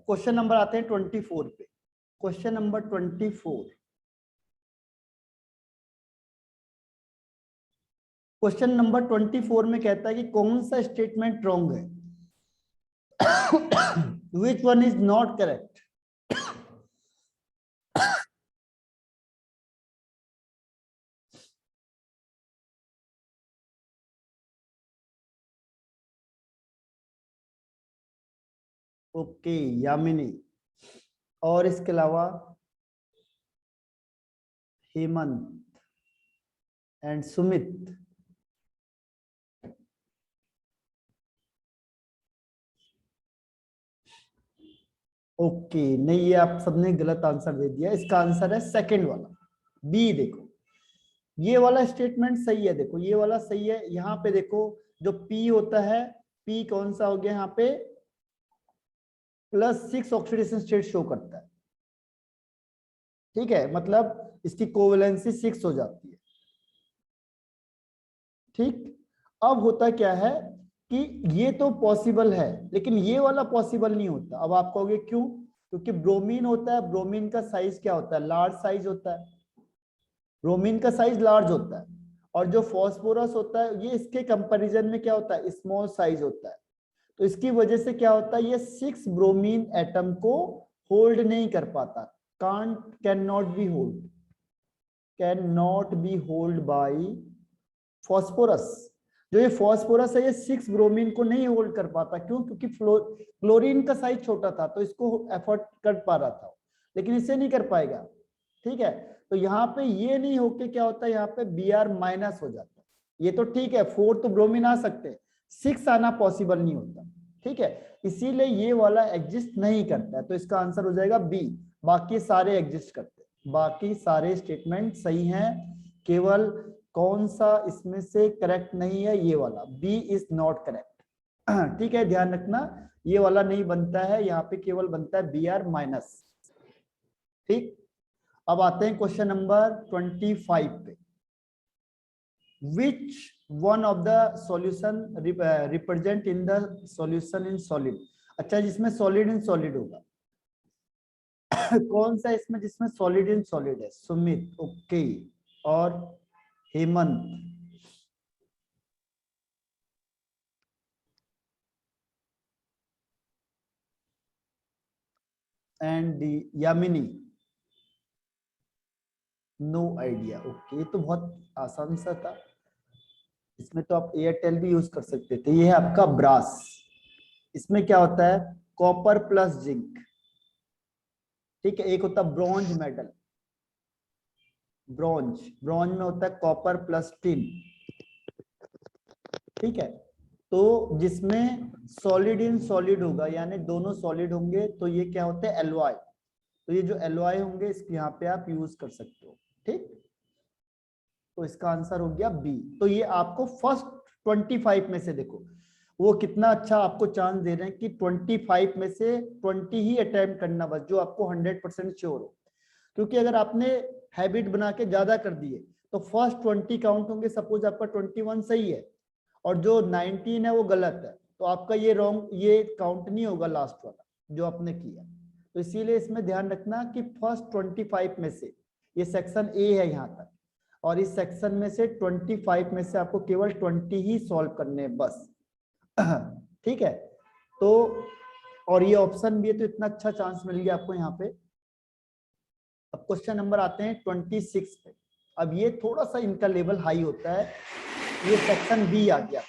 Question number आते हैं 24 पे। Question number 24। क्वेश्चन नंबर 24 में कहता है कि कौन सा स्टेटमेंट रॉन्ग है, which one is not correct. Okay Yamini, और इसके अलावा हेमंत एंड सुमित। ओके नहीं, ये आप सबने गलत आंसर दे दिया। इसका आंसर है सेकंड वाला, बी। देखो ये वाला स्टेटमेंट सही है, देखो ये वाला सही है। यहाँ पे देखो जो पी होता है, पी कौन सा हो गया यहाँ पे, +6 ऑक्सीडेशन स्टेट शो करता है। ठीक है, मतलब इसकी कोवेलेंसी 6 हो जाती है। ठीक, अब होता क्या है कि ये तो पॉसिबल है लेकिन ये वाला पॉसिबल नहीं होता। अब आप कहोगे क्यों? क्योंकि ब्रोमीन होता है, ब्रोमीन का साइज क्या होता है, लार्ज साइज होता है। ब्रोमीन का साइज लार्ज होता है, और जो फॉस्फोरस होता है ये इसके कंपैरिजन में क्या होता है, स्मॉल साइज होता है। तो इसकी वजह से क्या होता है, ये 6 ब्रोमीन एटम को होल्ड नहीं कर पाता। Can not be hold by phosphorus. जो ये फॉस्फोरस है ये 6 ब्रोमीन को नहीं होल्ड कर पाता। क्यों? क्योंकि क्लोरीन का साइज छोटा था तो इसको एफर्ट कर पा रहा था, लेकिन इसे नहीं कर पाएगा। ठीक है, तो यहाँ पे ये नहीं होके क्या होता है, यहाँ पे Br माइनस हो जाता है। ये तो ठीक है, 4 तो ब्रोमीन आ सकते हैं, 6 आना पॉसिबल नहीं होता। ठीक है, इसीलिए ये वाला एग्जिस्ट नहीं करता है। तो इसका आंसर हो जाएगा बी। बाकी सारे एग्जिस्ट करते हैं, बाकी सारे स्टेटमेंट सही हैं, केवल कौन सा इसमें से करेक्ट नहीं है, ये वाला बी इज नॉट करेक्ट। ठीक है, ध्यान रखना, ये वाला नहीं बनता है, यहाँ पे केवल बनता है Br माइनस। ठीक, अब आते हैं क्वेश्चन नंबर 25 पे। Which one of the solution represent in the solution in solid. अच्छा, जिसमें सॉलिड इन सॉलिड होगा कौन सा इसमें जिसमें सॉलिड इन सॉलिड है? सुमित, ओके, और Hemant and Yamini, no idea. Okay, ये तो बहुत आसान सा था, इसमें तो आप एयरटेल भी यूज कर सकते थे। ये है आपका ब्रास। इसमें क्या होता है, कॉपर प्लस जिंक। ठीक है, एक होता है ब्रॉन्ज मेटल, ब्रॉन्ज ब्रॉन्ज में होता है कॉपर प्लस टिन। ठीक है, तो जिसमें सॉलिड इन सॉलिड होगा यानी दोनों सॉलिड होंगे तो ये क्या होते हैं, एलॉय। तो ये जो एलॉय होंगे इसको यहाँ पे आप यूज कर सकते हो। ठीक, तो इसका आंसर हो गया बी। तो ये आपको फर्स्ट 25 में से देखो वो कितना अच्छा आपको चांस दे रहे हैं कि 25 में से 20 ही अटेम्प्ट करना, बस जो आपको 100% श्योर हो। क्योंकि अगर आपने हैबिट बना के ज्यादा कर दिए तो फर्स्ट 20 काउंट होंगे। सपोज आपका 21 सही है और जो 19 है वो गलत है, तो आपका ये रॉन्ग, ये काउंट नहीं होगा लास्ट वाला जो आपने किया। तो इसीलिए इसमें ध्यान रखना कि फर्स्ट 25 में से, ये सेक्शन ए है यहाँ तक, और इस सेक्शन में से 25 में से आपको केवल 20 ही सॉल्व करने हैं बस। ठीक है, तो और ये ऑप्शन भी है तो इतना अच्छा चांस मिल गया आपको यहाँ पे। अब क्वेश्चन नंबर आते हैं 26 पे। अब ये थोड़ा सा इनका लेवल हाई होता है, ये सेक्शन बी आ गया।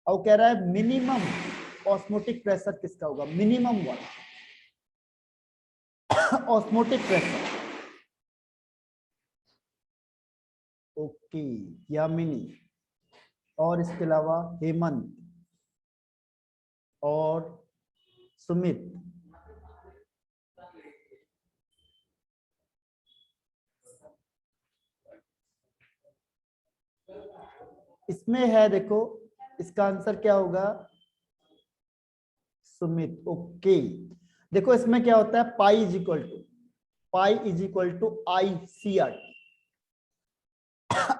अब कह रहा है मिनिमम ऑस्मोटिक प्रेशर किसका होगा, मिनिमम वाला ऑस्मोटिक प्रेशर। ओके यामिनी, और इसके अलावा हेमंत और सुमित। इसमें है देखो, इसका आंसर क्या होगा, सुमित। ओके, देखो इसमें क्या होता है, pi is equal to I C R.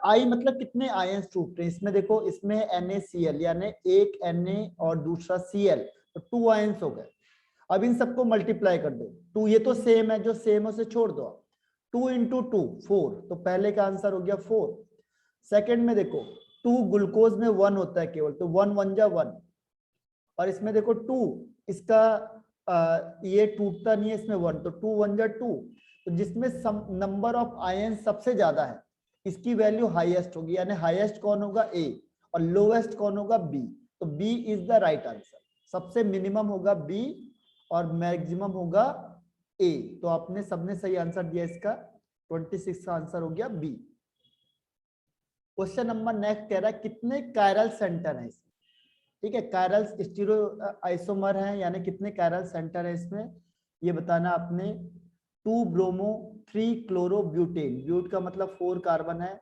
I मतलब कितने आयंस टूट रहे हैं इसमें, देखो इसमें NaCl यानी एक Na और दूसरा Cl, तो 2 आयंस हो गए। अब इन सबको मल्टीप्लाई कर दो, 2 ये तो सेम है, जो सेम है उसे छोड़ दो, 2 इंटू 2 4, तो पहले का आंसर हो गया 4। सेकंड में देखो 2 ग्लूकोज में 1 होता है केवल, तो 1 1 जा 1, और इसमें देखो 2 इसका ये टूटता नहीं है, इसमें 1, तो 2 1 जा 2, तो जिसमें नंबर ऑफ आयन सबसे ज्यादा है इसकी वैल्यू हाईएस्ट होगी, यानी हाईएस्ट कौन होगा ए और लोएस्ट कौन होगा बी, तो B is the right answer. सबसे मिनिमम होगा बी और मैक्सिमम होगा ए, तो आपने सबने सही आंसर दिया, इसका 26 का आंसर हो गया बी। क्वेश्चन नंबर नेक्स्ट कह रहा है कितने कायरल सेंटर है इसमें, ठीक है, कायरल स्टीरियो आइसोमर है, यानी कितने कायरल सेंटर है इसमें ये बताना आपने। 2 ब्रोमो 3 क्लोरो ब्यूटेन, ब्यूट का मतलब 4 कार्बन है,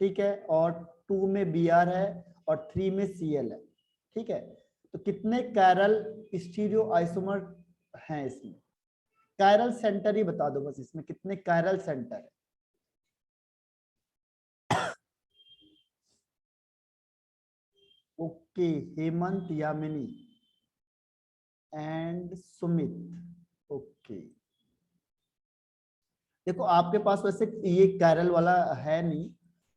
ठीक है, और 2 में Br है और 3 में Cl है, ठीक है, तो कितने कायरल स्टीरियो आइसोमर हैं इसमें, कायरल सेंटर ही बता दो बस, इसमें कितने कायरल सेंटर है। Okay, Hemant, Yamini and Sumit, okay. देखो आपके पास वैसे ये कायरल वाला है नहीं,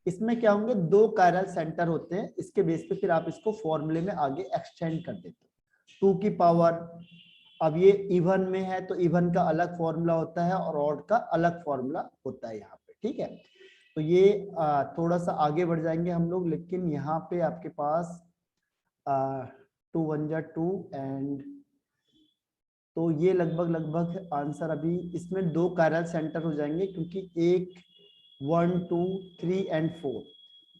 इसमें क्या होंगे 2 कायरल सेंटर होते हैं, इसके बेस पे फिर आप इसको फॉर्मूले में आगे एक्सटेंड कर देते हो 2 की पावर, अब ये इवन में है तो इवन का अलग फॉर्मूला होता है और ऑड का अलग फॉर्मूला होता है यहाँ पे, ठीक है, तो ये थोड़ा सा आगे बढ़ जाएंगे हम लोग, लेकिन यहाँ पे आपके पास 2 1 जा 2 एंड, तो ये लगभग आंसर अभी इसमें 2 कायरल सेंटर हो जाएंगे, क्योंकि 1 2 3 एंड 4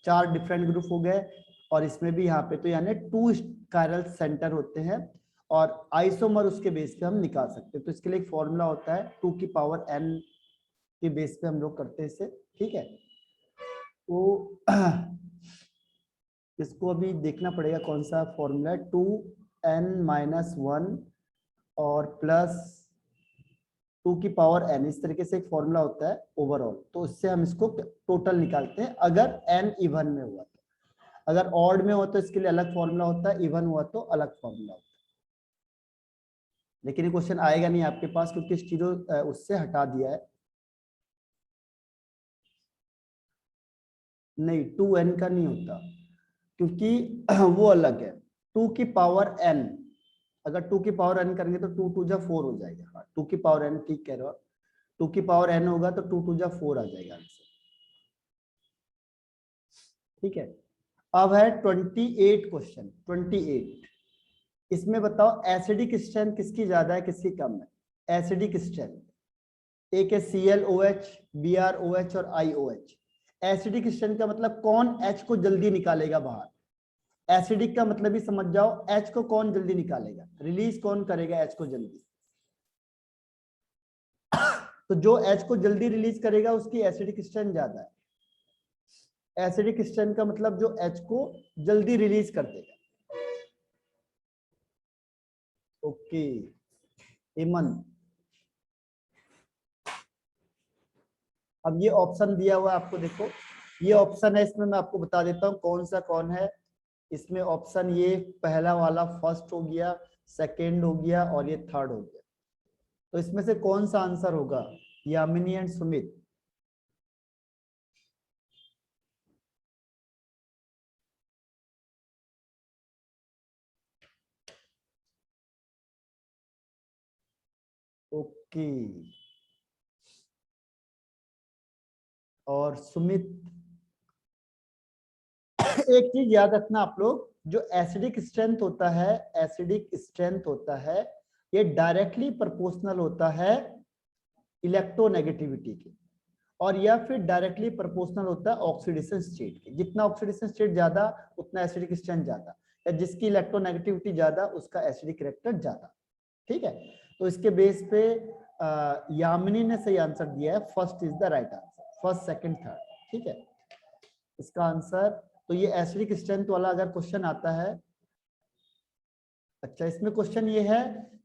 4 डिफरेंट ग्रुप हो गए, और इसमें भी यहाँ पे तो यानी 2 कायरल सेंटर होते हैं, और आइसोमर उसके बेस पे हम निकाल सकते हैं, तो इसके लिए एक फॉर्मूला होता है 2 की पावर n के बेस पे हम लोग करते हैं इसे, ठीक है, तो इसको अभी देखना पड़ेगा कौन सा फॉर्मूला है, 2n-1 और प्लस 2 की पावर n, इस तरीके से एक फॉर्मूला होता है ओवरऑल, तो इससे हम इसको टोटल निकालते हैं अगर n इवन में हुआ तो, अगर ऑड में हुआ तो इसके लिए अलग फॉर्मूला होता है, इवन हुआ तो अलग फॉर्मूला होता है, लेकिन ये क्वेश्चन आएगा नहीं आपके पास क्योंकि स्टीरियो उससे हटा दिया है, नहीं 2n का नहीं होता क्योंकि वो अलग है, 2 की पावर n, अगर 2 की पावर n करेंगे तो 2 2 जा 4 हो जाएगा, हाँ 2 की पावर n ठीक कह रहे हो, 2 की पावर n होगा तो 2 2 जा 4 आ जाएगा आंसर, ठीक है। अब है 28 क्वेश्चन, 28, इसमें बताओ एसिडिक स्ट्रेंथ किसकी ज्यादा है किसकी कम है, एसिडिक स्ट्रेंथ, एक है ClOH, BrOH और IOH। एसिडिक स्ट्रेंथ का मतलब कौन H को जल्दी निकालेगा बाहर, एसिडिक का मतलब ही समझ जाओ, H को कौन जल्दी निकालेगा, रिलीज कौन करेगा H को जल्दी, तो जो H को जल्दी रिलीज करेगा उसकी एसिडिक स्ट्रेंथ ज्यादा है, एसिडिक स्ट्रेंथ का मतलब जो H को जल्दी रिलीज कर देगा, ओके हेमंत। अब ये ऑप्शन दिया हुआ है आपको, देखो ये ऑप्शन है, इसमें मैं आपको बता देता हूँ कौन सा कौन है, इसमें ऑप्शन ये पहला वाला फर्स्ट हो गया, सेकंड हो गया और ये थर्ड हो गया, तो इसमें से कौन सा आंसर होगा, यामिनी एंड सुमित, ओके, और सुमित एक चीज याद रखना आप लोग, जो एसिडिक स्ट्रेंथ होता है, एसिडिक स्ट्रेंथ होता है ये डायरेक्टली प्रोपोर्शनल होता है इलेक्ट्रोनेगेटिविटी के, और या फिर डायरेक्टली प्रोपोर्शनल होता है ऑक्सीडेशन स्टेट के, जितना ऑक्सीडेशन स्टेट ज्यादा उतना एसिडिक स्ट्रेंथ ज्यादा, या जिसकी इलेक्ट्रोनेगेटिविटी ज्यादा उसका एसिडिक कैरेक्टर ज्यादा, ठीक है, तो इसके बेस पे यामिनी ने सही आंसर दिया है, first is the right answer, first second third, ठीक है इसका आंसर। तो ये एसिडिक स्ट्रेंथ वाला अगर क्वेश्चन आता है, अच्छा इसमें क्वेश्चन ये है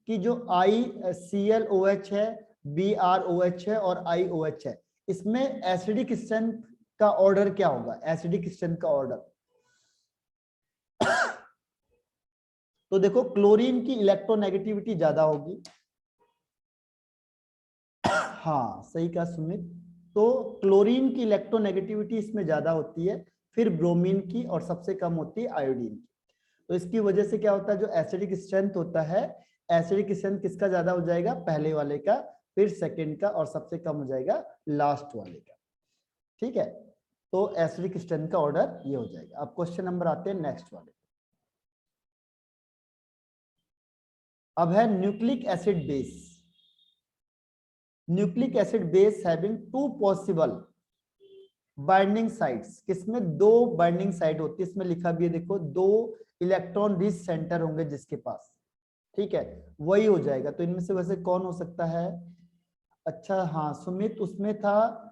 कि जो IClOH है, BrOH है और IOH है, इसमें एसिडिक स्ट्रेंथ का ऑर्डर क्या होगा, एसिडिक स्ट्रेंथ का ऑर्डर, तो देखो क्लोरीन की इलेक्ट्रोनेगेटिविटी ज्यादा होगी, हाँ सही कहा सुमित। तो क्लोरीन की इलेक्ट्रोनेगेटिविटी इसमें ज्यादा होती है, फिर ब्रोमीन की, और सबसे कम होती है आयोडीन की। तो इसकी वजह से क्या होता है, जो एसिडिक स्ट्रेंथ होता है, एसिडिक स्ट्रेंथ किसका ज्यादा हो जाएगा, पहले वाले का, फिर सेकंड का, और सबसे कम हो जाएगा लास्ट वाले का। ठीक है, तो एसिडिक स्ट्रेंथ का ऑर्डर ये हो जाएगा। अब क्वेश्चन नंबर आते हैं नेक्स्ट वाले। अब है nucleic acid base. Nucleic acid base having two possible binding sites. किसमें दो बाइंडिंग साइट होती है, इसमें लिखा भी है देखो, दो इलेक्ट्रॉन रिच सेंटर होंगे जिसके पास। ठीक है, वही हो जाएगा। तो इनमें से वैसे कौन हो सकता है, अच्छा हाँ सुमित उसमें था,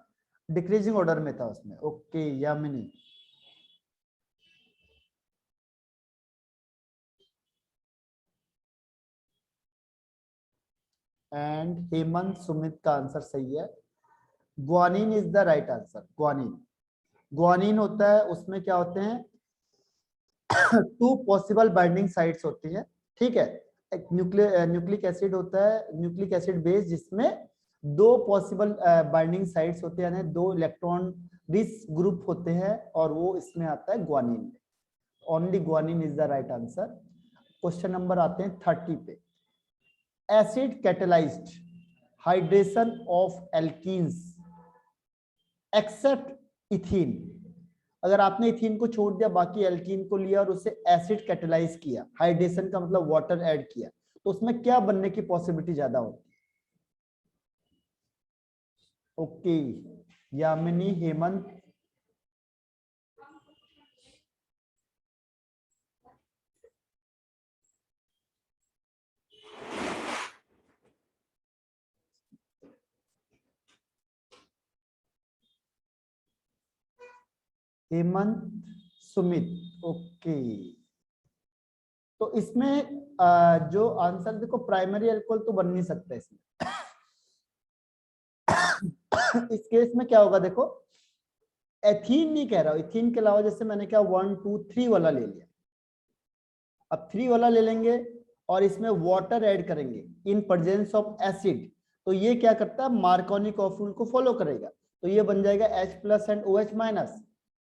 डिक्रीजिंग ऑर्डर में था उसमें। ओके यामिनी, एंड हेमंत सुमित का आंसर सही है। Guanine is the right answer. Guanine, guanine होता है, उसमें क्या होते हैं, टू पॉसिबल बाइंडिंग साइट्स होती है। ठीक है, एक न्यूक्लिक एसिड होता है, न्यूक्लिक एसिड बेस, जिसमें दो पॉसिबल बाइंडिंग साइट्स होते हैं, यानी दो इलेक्ट्रॉन रिच ग्रुप होते हैं, और वो इसमें आता है ग्वानिन में। Only guanine is the right answer. Question number आते हैं 30 पे। Acid catalysed hydration of alkenes except ethene. अगर आपने इथीन को छोड़ दिया, बाकी एल्कीन को लिया और उसे एसिड कैटेलाइज किया, हाइड्रेशन का मतलब वाटर ऐड किया, तो उसमें क्या बनने की पॉसिबिलिटी ज्यादा होती है। ओके यामिनी, हेमंत, हेमंत, सुमित। ओके, तो इसमें जो आंसर देखो, प्राइमरी अल्कोहल तो बन नहीं सकता इसमें। इस केस में क्या होगा देखो, एथीन नहीं कह रहा हूं, इथीन के अलावा जैसे मैंने क्या 1 2 3 वाला ले लिया, अब 3 वाला ले लेंगे और इसमें वाटर ऐड करेंगे इन प्रेजेंस ऑफ एसिड, तो ये क्या करता है, मार्कोनी ऑफ रूल को फॉलो करेगा। तो ये बन जाएगा H plus and OH minus.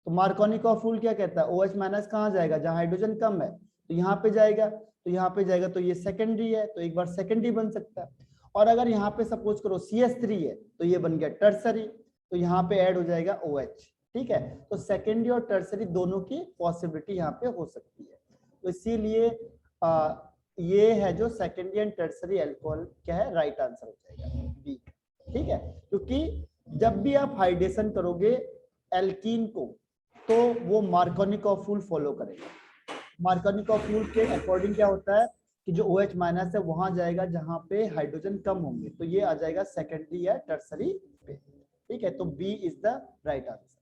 तो मार्कोनी ऑफ रूल क्या कहता है, OH माइनस कहाँ जाएगा, जहां हाइड्रोजन कम है, तो यहाँ पे जाएगा, तो यहाँ पे जाएगा, तो ये सेकेंडरी है, तो एक बार सेकेंडरी बन सकता है। और अगर यहाँ पे सपोज करो CH3 है, तो ये बन गया टर्सरी, तो यहाँ पे ऐड हो जाएगा OH। ठीक है, तो सेकेंडरी और टर्सरी दोनों की पॉसिबिलिटी यहाँ पे हो सकती है। तो इसीलिए ये है जो सेकेंडरी एंड टर्सरी अल्कोहल क्या है, राइट आंसर हो जाएगा बी। ठीक है, क्योंकि जब भी आप हाइड्रेशन करोगे एल्कीन को, तो वो मार्कोनी ऑफ रूल फॉलो करेगा। मार्कोनी ऑफ रूल के अकॉर्डिंग क्या होता है कि जो OH माइनस है वहां जाएगा जहां पे हाइड्रोजन कम होंगे, तो ये आ जाएगा सेकेंडरी या टर्सरी पे। ठीक है, तो B is the right answer.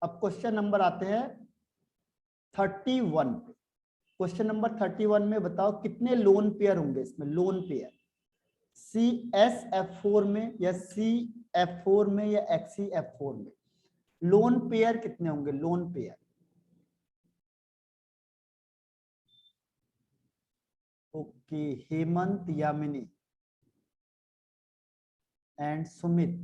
अब क्वेश्चन नंबर आते हैं 31 पे। क्वेश्चन नंबर 31 में बताओ कितने लोन पेयर होंगे इसमें, लोन पेयर CsF4 में या CF4 में या XeF4 में, लोन पेयर कितने होंगे, lone pair. Okay Hemant, Yamini and Sumit.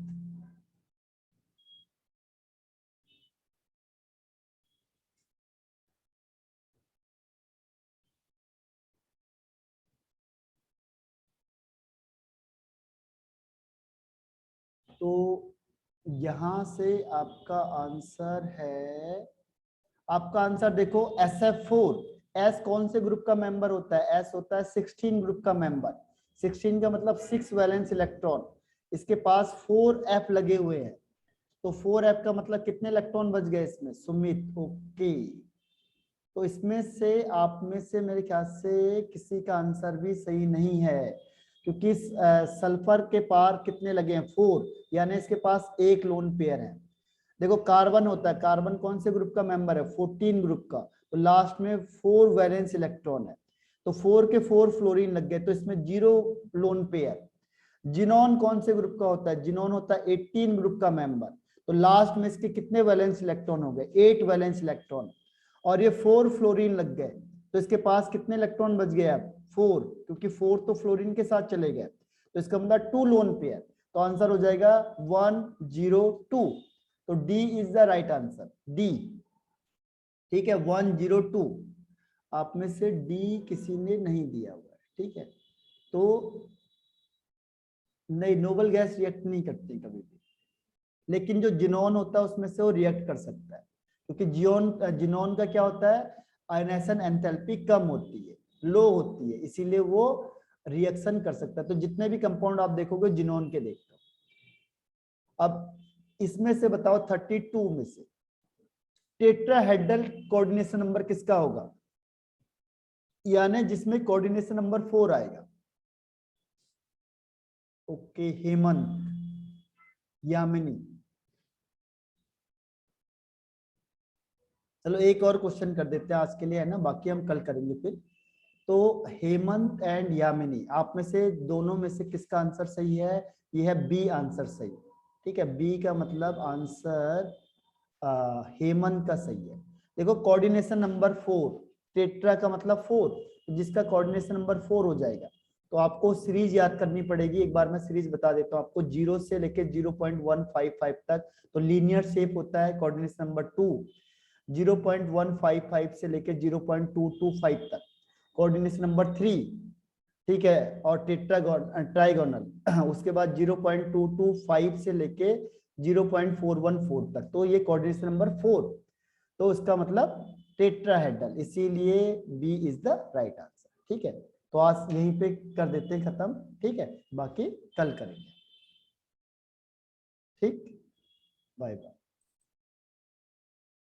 तो यहां से आपका आंसर है, आपका आंसर देखो SF4। एस कौन से ग्रुप का मेंबर होता है, एस होता है 16 ग्रुप का मेंबर। 16 का मतलब 6 वैलेंस इलेक्ट्रॉन, इसके पास 4F लगे हुए हैं, तो 4F का मतलब कितने इलेक्ट्रॉन बच गए इसमें, सुमित। ओके, तो इसमें से आप में से मेरे ख्याल से किसी का आंसर भी सही नहीं है, क्योंकि सल्फर के पार कितने लगे हैं, 4, यानी इसके पास एक लोन पेयर है। देखो कार्बन होता है, कार्बन कौन से ग्रुप का मेंबर है, 14 ग्रुप का, तो लास्ट में 4 वैलेंस इलेक्ट्रॉन है, तो 4 के 4 फ्लोरीन लग गए, तो इसमें 0 लोन पेयर। जिनोन कौन से ग्रुप का होता है, जिनोन होता है 18 ग्रुप का मेंबर, तो लास्ट में इसके कितने वैलेंस इलेक्ट्रॉन हो गए, 8 वैलेंस इलेक्ट्रॉन, और ये 4 फ्लोरीन लग गए, तो इसके पास कितने इलेक्ट्रॉन बच गए अब 4, क्योंकि 4 तो फ्लोरीन के साथ चले गए, तो इसका मतलब 2 लोन पेयर, तो आंसर हो जाएगा 102। तो D is the right answer, D. ठीक है 102। आप में से डी किसी ने नहीं दिया हुआ है, ठीक है। तो नहीं, नोबल गैस रिएक्ट नहीं करती कभी भी, लेकिन जो जिनोन होता है उसमें से वो रिएक्ट कर सकता है, क्योंकि जिनोन का क्या होता है, आयनेशन एंथैल्पी कम होती है, लो होती है, इसीलिए वो रिएक्शन कर सकता है। तो जितने भी कंपाउंड आप देखोगे जिनोन के देखते हो। अब इसमें से बताओ 32 में से टेट्राहेड्रल कोऑर्डिनेशन नंबर किसका होगा, यानी जिसमें कोऑर्डिनेशन नंबर 4 आएगा। ओके, हेमंत, यामिनी। चलो एक और क्वेश्चन कर देते हैं आज के लिए, है ना, बाकी हम कल करेंगे फिर। तो हेमंत एंड यामिनी, आप में से दोनों में से किसका आंसर सही है, ये है बी आंसर सही। ठीक है, बी का मतलब आंसर हेमंत का सही है। देखो कोऑर्डिनेशन नंबर 4, टेट्रा का मतलब 4, तो जिसका कोऑर्डिनेशन नंबर 4 हो जाएगा, तो आपको सीरीज याद करनी पड़ेगी। एक बार मैं सीरीज बता देता हूँ आपको, 0 से लेके 0.155 तक तो लीनियर शेप होता है कोऑर्डिनेशन नंबर 2, 0.155 से लेके 0.225 तक कोऑर्डिनेशन नंबर 3, ठीक है, और ट्राइगोनल उसके बाद 0.225 से लेके 0.414 तक, तो ये कोऑर्डिनेशन नंबर 4, तो उसका मतलब टेट्राहेड्रल, इसीलिए B is the right answer. ठीक है, तो आज यहीं पे कर देते हैं खत्म, ठीक है, बाकी कल करेंगे। ठीक, बाय बाय।